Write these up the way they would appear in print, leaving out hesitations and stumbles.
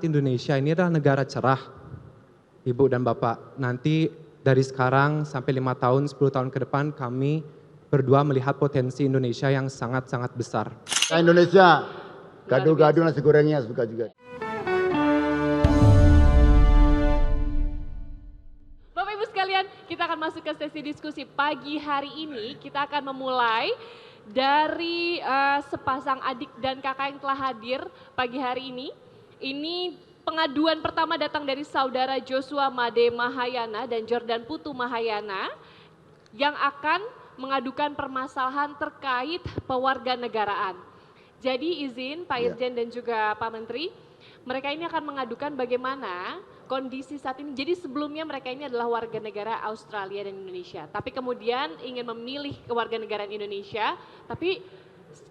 Indonesia ini adalah negara cerah, Ibu dan Bapak. Nanti dari sekarang sampai 5 tahun, 10 tahun ke depan kami berdua melihat potensi Indonesia yang sangat-sangat besar. Indonesia, gado-gado nasi gorengnya suka juga. Bapak Ibu sekalian, kita akan masuk ke sesi diskusi pagi hari ini. Kita akan memulai dari sepasang adik dan kakak yang telah hadir pagi hari ini. Ini pengaduan pertama datang dari saudara Joshua Made Mahayana dan Jordan Putu Mahayana yang akan mengadukan permasalahan terkait pewarganegaraan. Jadi izin Pak Irjen dan juga Pak Menteri, mereka ini akan mengadukan bagaimana kondisi saat ini. Jadi sebelumnya mereka ini adalah warga negara Australia dan Indonesia. Tapi kemudian ingin memilih kewarganegaraan Indonesia, tapi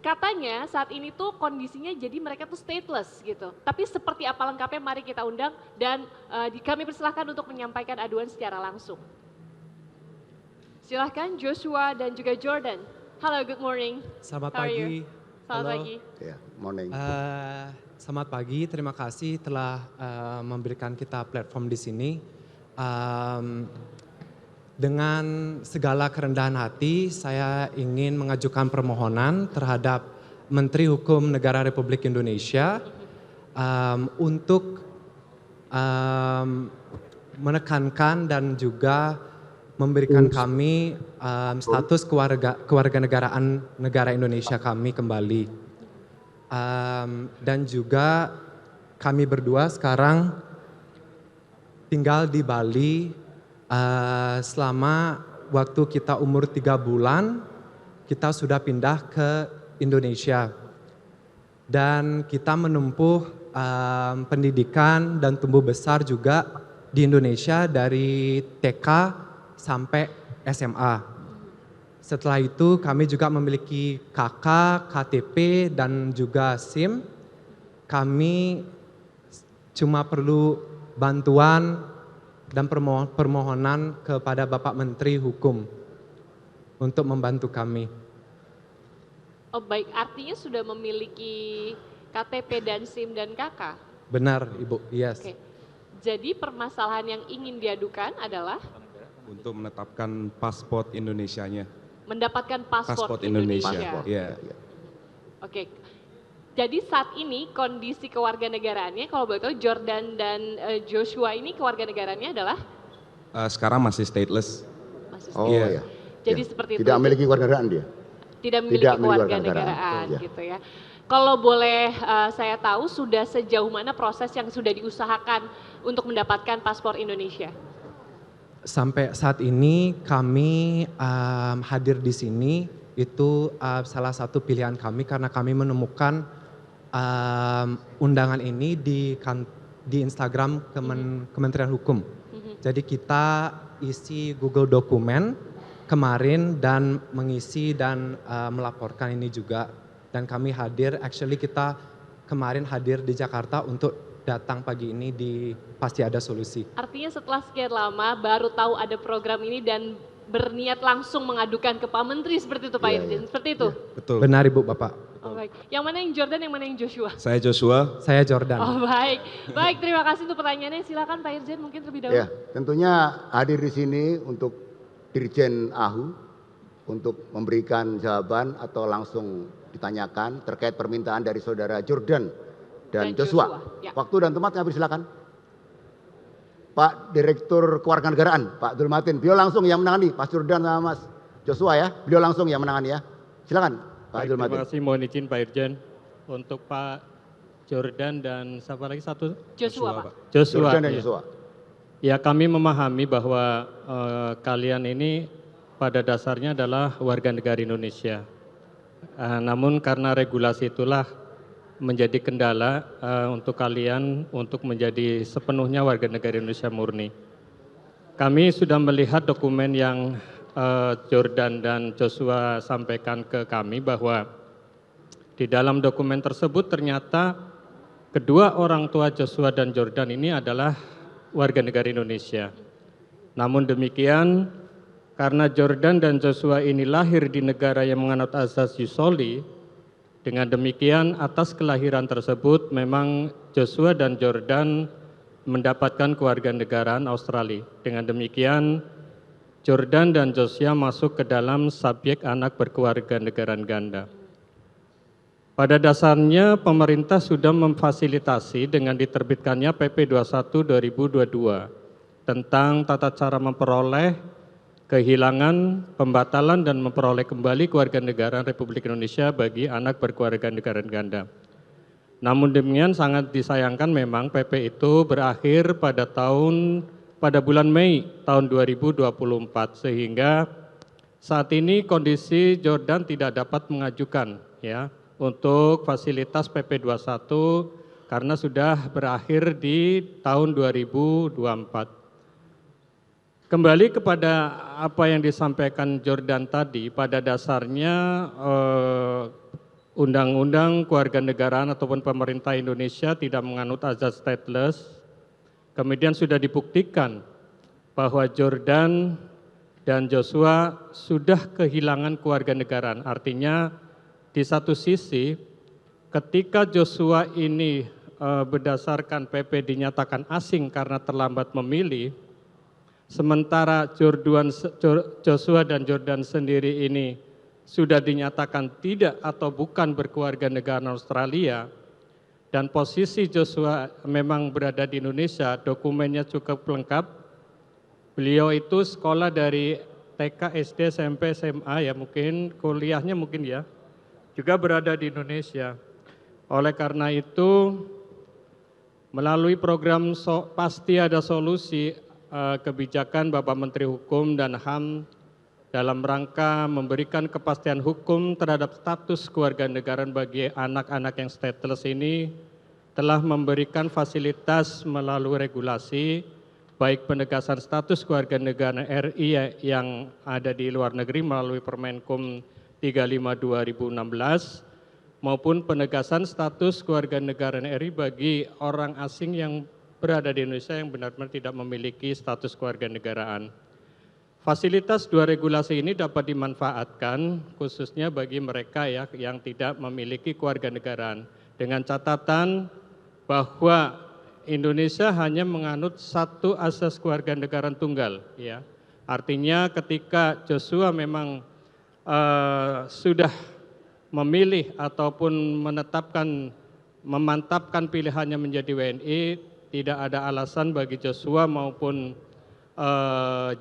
katanya saat ini tuh kondisinya jadi mereka tuh stateless gitu. Tapi seperti apa lengkapnya mari kita undang dan kami persilahkan untuk menyampaikan aduan secara langsung. Silahkan Joshua dan juga Jordan. Halo, good morning. Selamat How are pagi. you? Selamat pagi. Ya, morning. Selamat pagi, terima kasih telah memberikan kita platform di sini. Dengan segala kerendahan hati, saya ingin mengajukan permohonan terhadap Menteri Hukum Negara Republik Indonesia untuk menekankan dan juga memberikan kami status kewarganegaraan negara Indonesia kami kembali. Dan juga kami berdua sekarang tinggal di Bali selama waktu kita umur 3 bulan, kita sudah pindah ke Indonesia. Dan kita menempuh pendidikan dan tumbuh besar juga di Indonesia dari TK sampai SMA. Setelah itu kami juga memiliki KK, KTP dan juga SIM. Kami cuma perlu bantuan dan permohonan kepada Bapak Menteri Hukum untuk membantu kami. Oh baik, artinya sudah memiliki KTP dan SIM dan KK? Benar Ibu, yes. Oke. Jadi permasalahan yang ingin diadukan adalah? Untuk menetapkan paspor Indonesianya. Mendapatkan paspor Indonesia. Iya. Oke. Jadi saat ini kondisi kewarganegaraannya, kalau boleh tahu Jordan dan Joshua ini kewarganegaraannya adalah? Sekarang masih stateless. Masih Iya. Jadi Ya. seperti Tidak itu. memiliki kewarganegaraan dia. Tidak memiliki kewarganegaraan ya. gitu ya. Kalau boleh saya tahu sudah sejauh mana proses yang sudah diusahakan untuk mendapatkan paspor Indonesia? Sampai saat ini kami hadir di sini itu salah satu pilihan kami karena kami menemukan undangan ini di Instagram Kementerian Hukum. Jadi kita isi Google dokumen kemarin dan mengisi dan melaporkan ini juga. Dan kami hadir, actually kita kemarin hadir di Jakarta untuk datang pagi ini di Pasti Ada Solusi. Artinya setelah sekian lama baru tahu ada program ini dan berniat langsung mengadukan ke Pak Menteri seperti itu Pak Irjen, seperti itu? Betul. Benar Ibu Bapak. Oh, baik. Yang mana yang Jordan, yang mana yang Joshua? Saya Joshua. Saya Jordan. Oh baik, baik terima kasih untuk pertanyaannya. Silakan Pak Irjen mungkin terlebih dahulu. Ya, tentunya hadir di sini untuk Dirjen AHU untuk memberikan jawaban atau langsung ditanyakan terkait permintaan dari saudara Jordan dan Joshua. Ya. Waktu dan tempat kami silakan. Pak Direktur Kewarganegaraan, Pak Dulmatin, beliau langsung yang menangani, Pak Jordan sama Mas Joshua ya, beliau langsung yang menangani ya. Silakan Pak Dulmatin. Terima kasih, mohon izin Pak Irjen. Untuk Pak Jordan dan siapa lagi satu? Joshua Pak. Joshua. Jordan dan ya. Joshua. Ya kami memahami bahwa kalian ini pada dasarnya adalah warga negara Indonesia. Namun karena regulasi itulah menjadi kendala untuk kalian untuk menjadi sepenuhnya warga negara Indonesia murni. Kami sudah melihat dokumen yang Jordan dan Joshua sampaikan ke kami bahwa di dalam dokumen tersebut ternyata kedua orang tua Joshua dan Jordan ini adalah warga negara Indonesia. Namun demikian, karena Jordan dan Joshua ini lahir di negara yang menganut asas Ius Soli, Dengan demikian, atas kelahiran tersebut memang Joshua dan Jordan mendapatkan kewarganegaraan Australia. Dengan demikian, Jordan dan Joshua masuk ke dalam subjek anak berkewarganegaraan ganda. Pada dasarnya pemerintah sudah memfasilitasi dengan diterbitkannya PP 21 2022 tentang tata cara memperoleh, kehilangan, pembatalan dan memperoleh kembali kewarganegaraan Republik Indonesia bagi anak berkewarganegaraan ganda. Namun demikian sangat disayangkan memang PP itu berakhir pada bulan Mei tahun 2024 sehingga saat ini kondisi Jordan tidak dapat mengajukan ya untuk fasilitas PP 21 karena sudah berakhir di tahun 2024. Kembali kepada apa yang disampaikan Jordan tadi, pada dasarnya Undang-Undang Kewarganegaraan ataupun pemerintah Indonesia tidak menganut azas stateless. Kemudian sudah dibuktikan bahwa Jordan dan Joshua sudah kehilangan kewarganegaraan. Artinya di satu sisi ketika Joshua ini berdasarkan PP dinyatakan asing karena terlambat memilih, sementara Joshua dan Jordan sendiri ini sudah dinyatakan tidak atau bukan berkewarganegaraan Australia, dan posisi Joshua memang berada di Indonesia, dokumennya cukup lengkap. Beliau itu sekolah dari TK, SD, SMP, SMA ya, mungkin kuliahnya mungkin ya, juga berada di Indonesia. Oleh karena itu, melalui program Pasti Ada Solusi, kebijakan Bapak Menteri Hukum dan HAM dalam rangka memberikan kepastian hukum terhadap status kewarganegaraan bagi anak-anak yang stateless ini telah memberikan fasilitas melalui regulasi baik penegasan status kewarganegaraan RI yang ada di luar negeri melalui Permenkum 35/2016 maupun penegasan status kewarganegaraan RI bagi orang asing yang berada di Indonesia yang benar-benar tidak memiliki status kewarganegaraan. Fasilitas dua regulasi ini dapat dimanfaatkan khususnya bagi mereka ya yang tidak memiliki kewarganegaraan dengan catatan bahwa Indonesia hanya menganut satu asas kewarganegaraan tunggal ya. Artinya ketika Joshua memang sudah memilih ataupun memantapkan pilihannya menjadi WNI, tidak ada alasan bagi Joshua maupun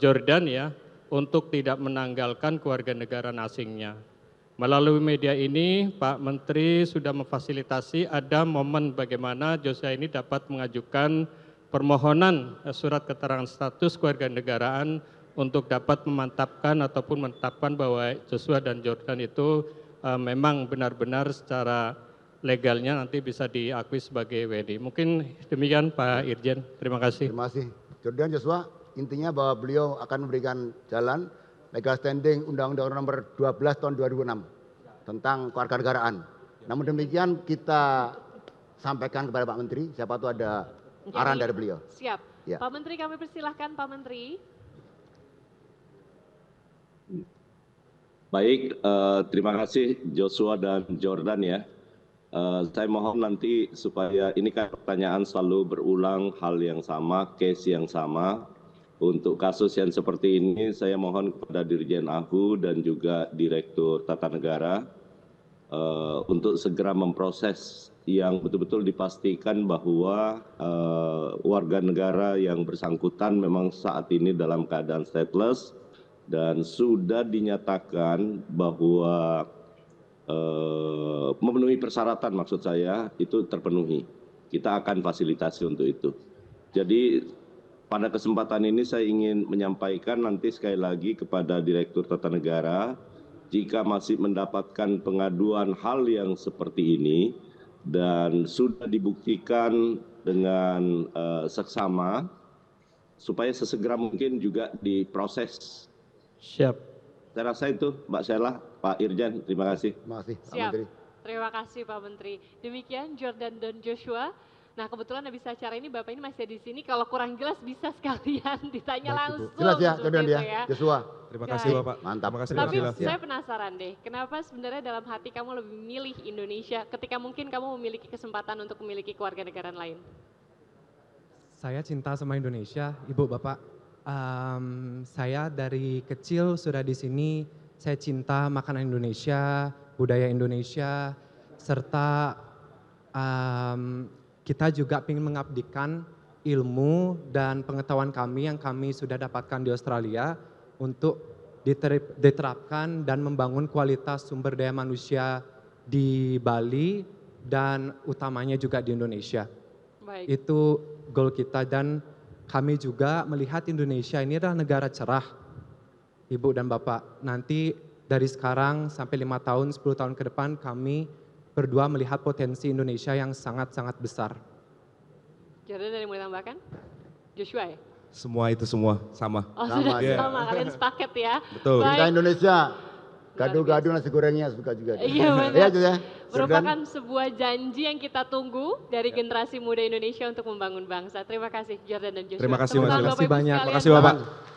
Jordan ya untuk tidak menanggalkan kewarganegaraan asingnya. Melalui media ini Pak Menteri sudah memfasilitasi ada momen bagaimana Joshua ini dapat mengajukan permohonan surat keterangan status kewarganegaraan untuk dapat memantapkan ataupun menetapkan bahwa Joshua dan Jordan itu memang benar-benar secara legalnya nanti bisa diakui sebagai WNI. Mungkin demikian Pak Irjen, terima kasih. Terima kasih. Jordan Joshua, intinya bahwa beliau akan memberikan jalan legal standing Undang-Undang Nomor 12 Tahun 2006 tentang kewarganegaraan. Namun demikian kita sampaikan kepada Pak Menteri, siapa tahu ada arahan dari beliau. Siap. Ya. Pak Menteri kami persilahkan Pak Menteri. Baik, terima kasih Joshua dan Jordan ya. Saya mohon nanti supaya ini kan pertanyaan selalu berulang hal yang sama, case yang sama. Untuk kasus yang seperti ini saya mohon kepada Dirjen AHU dan juga Direktur Tata Negara untuk segera memproses yang betul-betul dipastikan bahwa warga negara yang bersangkutan memang saat ini dalam keadaan stateless dan sudah dinyatakan bahwa memenuhi persyaratan maksud saya itu terpenuhi. Kita akan fasilitasi untuk itu. Jadi pada kesempatan ini saya ingin menyampaikan nanti sekali lagi kepada Direktur Tata Negara, jika masih mendapatkan pengaduan hal yang seperti ini dan sudah dibuktikan dengan seksama, supaya sesegera mungkin juga diproses. Siap. Saya rasa itu Mbak Sheila, Pak Irjen, terima kasih. Terima kasih Pak Siap. Menteri. Terima kasih Pak Menteri. Demikian Jordan dan Joshua. Nah kebetulan habis acara ini Bapak ini masih di sini, kalau kurang jelas bisa sekalian ditanya Baik, Ibu. langsung. Jelas ya, seperti Jordan itu ya, Joshua. Terima Guys. kasih Bapak. Mantap. Terima kasih Tapi Pak Sila. saya penasaran deh, kenapa sebenarnya dalam hati kamu lebih memilih Indonesia ketika mungkin kamu memiliki kesempatan untuk memiliki kewarganegaraan lain? Saya cinta sama Indonesia, Ibu Bapak. Saya dari kecil sudah di sini, saya cinta makanan Indonesia, budaya Indonesia, serta kita juga ingin mengabdikan ilmu dan pengetahuan kami yang kami sudah dapatkan di Australia untuk diterapkan dan membangun kualitas sumber daya manusia di Bali dan utamanya juga di Indonesia. Baik. Itu goal kita dan kami juga melihat Indonesia ini adalah negara cerah, Ibu dan Bapak. Nanti dari sekarang sampai 5 tahun, 10 tahun ke depan kami berdua melihat potensi Indonesia yang sangat-sangat besar. Jordan ada yang mau ditambahkan? Joshua ya? Semua itu semua sama. Oh Sama sudah aja. sama, kalian sepaket ya. Betul. Baik. Cinta Indonesia. Gado-gado nasi gorengnya suka juga. Iya benar. Iya, Joshua. Merupakan sebuah janji yang kita tunggu dari generasi muda Indonesia untuk membangun bangsa. Terima kasih Jordan dan Joshua. Terima kasih, Tepuk Mas. tangan Terima Bapak kasih Ibu banyak. sekalian. Terima kasih Bapak.